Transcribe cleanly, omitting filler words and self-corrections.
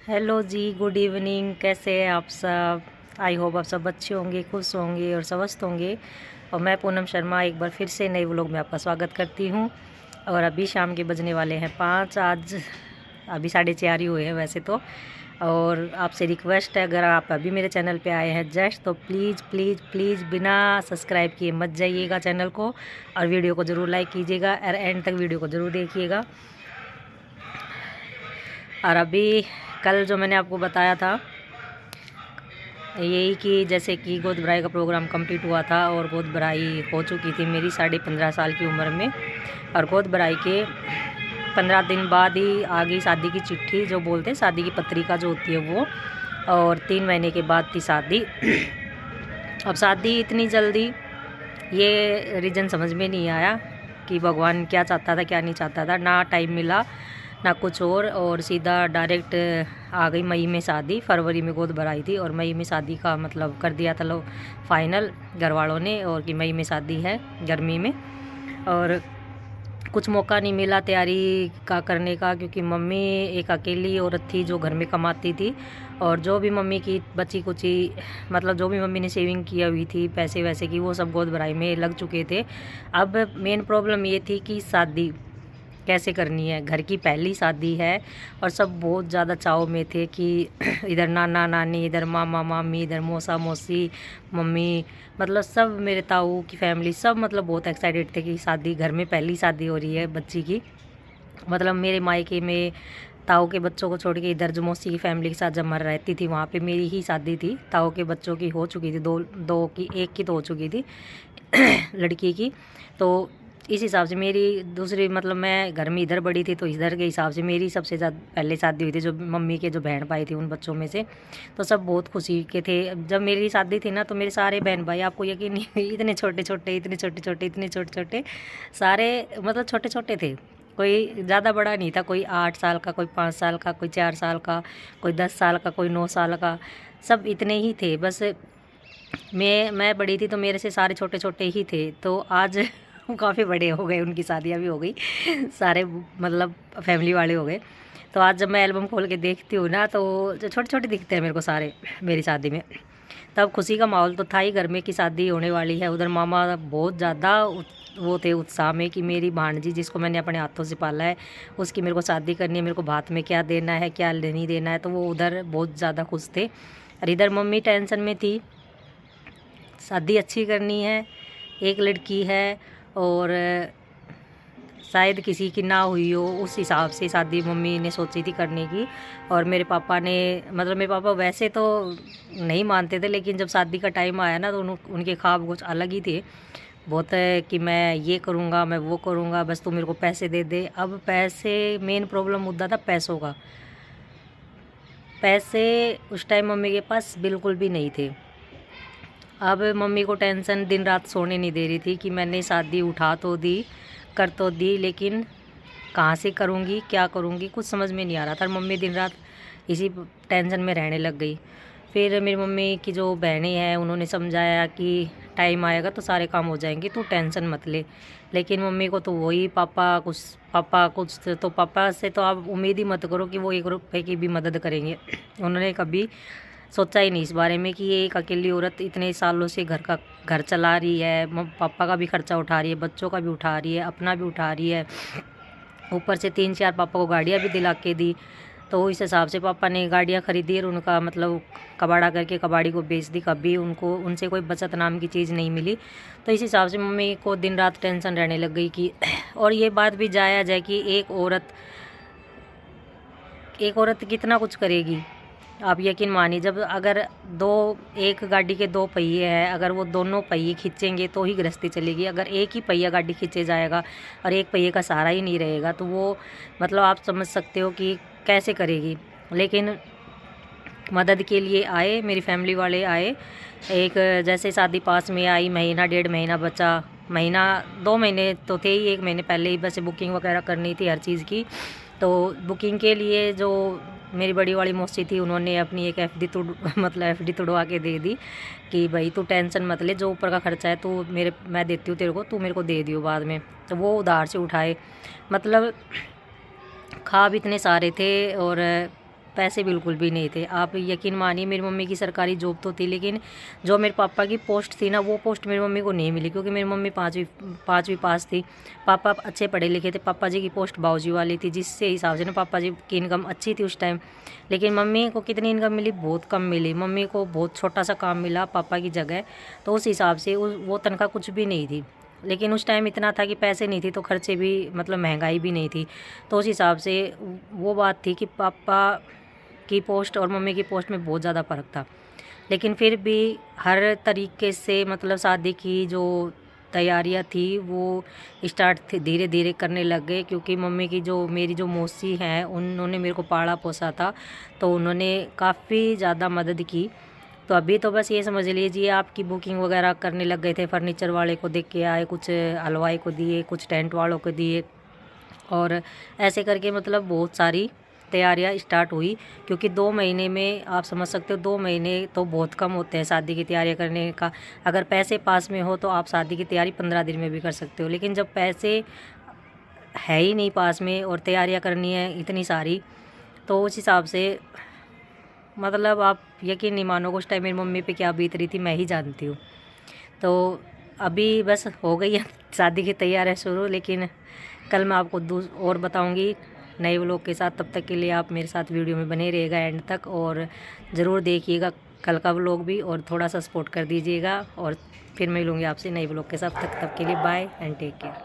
Hello जी, good evening. कैसे हैं आप सब? आई होप आप सब अच्छे होंगे, खुश होंगे और स्वस्थ होंगे। और मैं पूनम शर्मा एक बार फिर से नए व्लॉग में आपका स्वागत करती हूँ। और अभी शाम के बजने वाले हैं 5। आज अभी 4:30 ही हुए हैं वैसे तो। और आपसे रिक्वेस्ट है, अगर आप अभी मेरे चैनल पे आए हैं जस्ट, तो प्लीज़ प्लीज़ प्लीज़ बिना सब्सक्राइब किए मत जाइएगा चैनल को। और वीडियो को ज़रूर लाइक कीजिएगा और एंड तक वीडियो को ज़रूर देखिएगा। और अभी कल जो मैंने आपको बताया था यही कि जैसे कि गोद भराई का प्रोग्राम कंप्लीट हुआ था और गोद भराई हो चुकी थी मेरी 15.5 साल की उम्र में। और गोद भराई के 15 दिन बाद ही आ गई शादी की चिट्ठी, जो बोलते हैं शादी की पत्रिका जो होती है वो। और 3 महीने के बाद थी शादी। अब शादी इतनी जल्दी, ये रीज़न समझ में नहीं आया कि भगवान क्या चाहता था क्या नहीं चाहता था। ना टाइम मिला ना कुछ और सीधा डायरेक्ट आ गई मई में शादी। फरवरी में गोद भराई थी और मई में शादी का मतलब कर दिया था लो फाइनल घर वालों ने, और कि मई में शादी है गर्मी में। और कुछ मौका नहीं मिला तैयारी का करने का, क्योंकि मम्मी एक अकेली औरत थी जो घर में कमाती थी। और जो भी मम्मी की बची कुची मतलब जो भी मम्मी ने सेविंग किया हुई थी पैसे वैसे की, वो सब गोद भराई में लग चुके थे। अब मेन प्रॉब्लम ये थी कि शादी कैसे करनी है। घर की पहली शादी है और सब बहुत ज़्यादा चाव में थे कि इधर नाना नानी, इधर मामा मामी, इधर मौसा मौसी, मम्मी, मतलब सब मेरे ताऊ की फैमिली सब मतलब बहुत एक्साइटेड थे कि शादी, घर में पहली शादी हो रही है बच्ची की। मतलब मेरे मायके में ताऊ के बच्चों को छोड़ के इधर जो मौसी की फैमिली के साथ जब मैं रहती थी वहाँ पे मेरी ही शादी थी। ताऊ के बच्चों की हो चुकी थी, दो की, एक की तो हो चुकी थी लड़की की। तो इस हिसाब से मेरी दूसरी मतलब मैं घर में इधर बड़ी थी, तो इधर के हिसाब से मेरी सबसे ज़्यादा पहले शादी हुई थी जो मम्मी के जो बहन भाई थे उन बच्चों में से। तो सब बहुत खुशी के थे। जब मेरी शादी थी ना तो मेरे सारे बहन भाई, आपको यकीन नहीं, इतने छोटे छोटे इतने छोटे छोटे इतने छोटे छोटे सारे, मतलब छोटे छोटे थे। कोई ज़्यादा बड़ा नहीं था, कोई 8 साल का, कोई 5 साल का, कोई 4 साल का, कोई 10 साल का, कोई 9 साल का, सब इतने ही थे बस। मैं बड़ी थी तो मेरे से सारे छोटे छोटे ही थे। तो आज काफ़ी बड़े हो गए, उनकी शादियाँ भी हो गई, सारे मतलब फैमिली वाले हो गए। तो आज जब मैं एल्बम खोल के देखती हूँ ना, तो जो छोटे छोटे दिखते हैं मेरे को सारे मेरी शादी में। तब खुशी का माहौल तो था ही, घर में की शादी होने वाली है। उधर मामा बहुत ज़्यादा वो थे उत्साह में कि मेरी भांजी जिसको मैंने अपने हाथों से पाला है उसकी मेरे को शादी करनी है, मेरे को भात में क्या देना है क्या नहीं देना है। तो वो उधर बहुत ज़्यादा खुश थे। और इधर मम्मी टेंशन में थी, शादी अच्छी करनी है, एक लड़की है और शायद किसी की ना हुई हो, उस हिसाब से शादी मम्मी ने सोची थी करने की। और मेरे पापा ने, मतलब मेरे पापा वैसे तो नहीं मानते थे, लेकिन जब शादी का टाइम आया ना तो उनके ख्वाब कुछ अलग ही थे। बहुत है कि मैं ये करूँगा, मैं वो करूँगा, बस तू मेरे को पैसे दे दे। अब पैसे, मेन प्रॉब्लम मुद्दा था पैसों का। पैसे उस टाइम मम्मी के पास बिल्कुल भी नहीं थे। अब मम्मी को टेंशन दिन रात सोने नहीं दे रही थी कि मैंने शादी उठा तो दी, कर तो दी, लेकिन कहाँ से करूँगी, क्या करूँगी, कुछ समझ में नहीं आ रहा था। मम्मी दिन रात इसी टेंशन में रहने लग गई। फिर मेरी मम्मी की जो बहनें हैं उन्होंने समझाया कि टाइम आएगा तो सारे काम हो जाएंगे, तू टेंशन मत ले। लेकिन मम्मी को तो वही पापा कुछ तो पापा से तो आप उम्मीद ही मत करो कि वो 1 रुपये की भी मदद करेंगे। उन्होंने कभी सोचा ही नहीं इस बारे में कि ये एक अकेली औरत इतने सालों से घर चला रही है, पापा का भी खर्चा उठा रही है, बच्चों का भी उठा रही है, अपना भी उठा रही है, ऊपर से 3-4 पापा को गाड़ियाँ भी दिला के दी। तो इस हिसाब से पापा ने गाड़ियाँ खरीदी और उनका मतलब कबाड़ा करके कबाड़ी को बेच दी। कभी उनको उनसे कोई बचत नाम की चीज़ नहीं मिली। तो इस हिसाब से मम्मी को दिन रात टेंशन रहने लग गई कि और ये बात भी जाया जाए कि एक औरत कितना कुछ करेगी। आप यकीन मानिए, जब अगर एक गाड़ी के 2 पहिए हैं, अगर वो दोनों पहिए खींचेंगे तो ही गृहस्थी चलेगी। अगर एक ही पहिया गाड़ी खींचे जाएगा और एक पहिए का सहारा ही नहीं रहेगा तो वो मतलब आप समझ सकते हो कि कैसे करेगी। लेकिन मदद के लिए आए, मेरी फैमिली वाले आए। एक जैसे शादी पास में आई, महीना 1.5 महीना बचा, महीना 2 महीने तो थे ही, 1 महीने पहले ही बस बुकिंग वगैरह करनी थी हर चीज़ की। तो बुकिंग के लिए जो मेरी बड़ी वाली मौसी थी उन्होंने अपनी एक एफडी मतलब एफडी तुड़वा के दे दी कि भाई तू टेंशन मत ले, जो ऊपर का खर्चा है तू मैं देती हूँ तेरे को, तू मेरे को दे दियो बाद में। तो वो उधार से उठाए, मतलब ख्वाब इतने सारे थे और पैसे बिल्कुल भी नहीं थे। आप यकीन मानिए, मेरी मम्मी की सरकारी जॉब तो थी, लेकिन जो मेरे पापा की पोस्ट थी ना, वो पोस्ट मेरी मम्मी को नहीं मिली, क्योंकि मेरी मम्मी पाँचवीं पास थी। पापा अच्छे पढ़े लिखे थे। पापा जी की पोस्ट बाबूजी वाली थी, जिससे हिसाब से ना पापा जी की इनकम अच्छी थी उस टाइम। लेकिन मम्मी को कितनी इनकम मिली? बहुत कम मिली। मम्मी को बहुत छोटा सा काम मिला पापा की जगह, तो उस हिसाब से वो तनख्वाह कुछ भी नहीं थी। लेकिन उस टाइम इतना था कि पैसे नहीं थी तो खर्चे भी, मतलब महंगाई भी नहीं थी, तो उस हिसाब से वो बात थी कि पापा की पोस्ट और मम्मी की पोस्ट में बहुत ज़्यादा फ़र्क था। लेकिन फिर भी हर तरीके से, मतलब शादी की जो तैयारियां थी वो स्टार्ट थी धीरे धीरे करने लग गए, क्योंकि मम्मी की जो, मेरी जो मौसी हैं, उन्होंने मेरे को पाला पोसा था, तो उन्होंने काफ़ी ज़्यादा मदद की। तो अभी तो बस ये समझ लीजिए, आपकी बुकिंग वगैरह करने लग गए थे। फर्नीचर वाले को देख के आए, कुछ हलवाई को दिए, कुछ टेंट वालों को दिए, और ऐसे करके मतलब बहुत सारी तैयारियां स्टार्ट हुई। क्योंकि 2 महीने में, आप समझ सकते हो, 2 महीने तो बहुत कम होते हैं शादी की तैयारियां करने का। अगर पैसे पास में हो तो आप शादी की तैयारी 15 दिन में भी कर सकते हो, लेकिन जब पैसे है ही नहीं पास में और तैयारियां करनी है इतनी सारी, तो उस हिसाब से मतलब आप यकीन नहीं मानोगे उस टाइम मेरी मम्मी पे क्या बीत रही थी, मैं ही जानती हूँ। तो अभी बस हो गई है शादी की तैयारी शुरू, लेकिन कल मैं आपको और बताऊंगी नए व्लॉग के साथ। तब तक के लिए आप मेरे साथ वीडियो में बने रहिएगा एंड तक, और ज़रूर देखिएगा कल का व्लॉग भी, और थोड़ा सा सपोर्ट कर दीजिएगा। और फिर मिलूँगी आपसे नए व्लॉग के साथ। तब के लिए बाय एंड टेक केयर।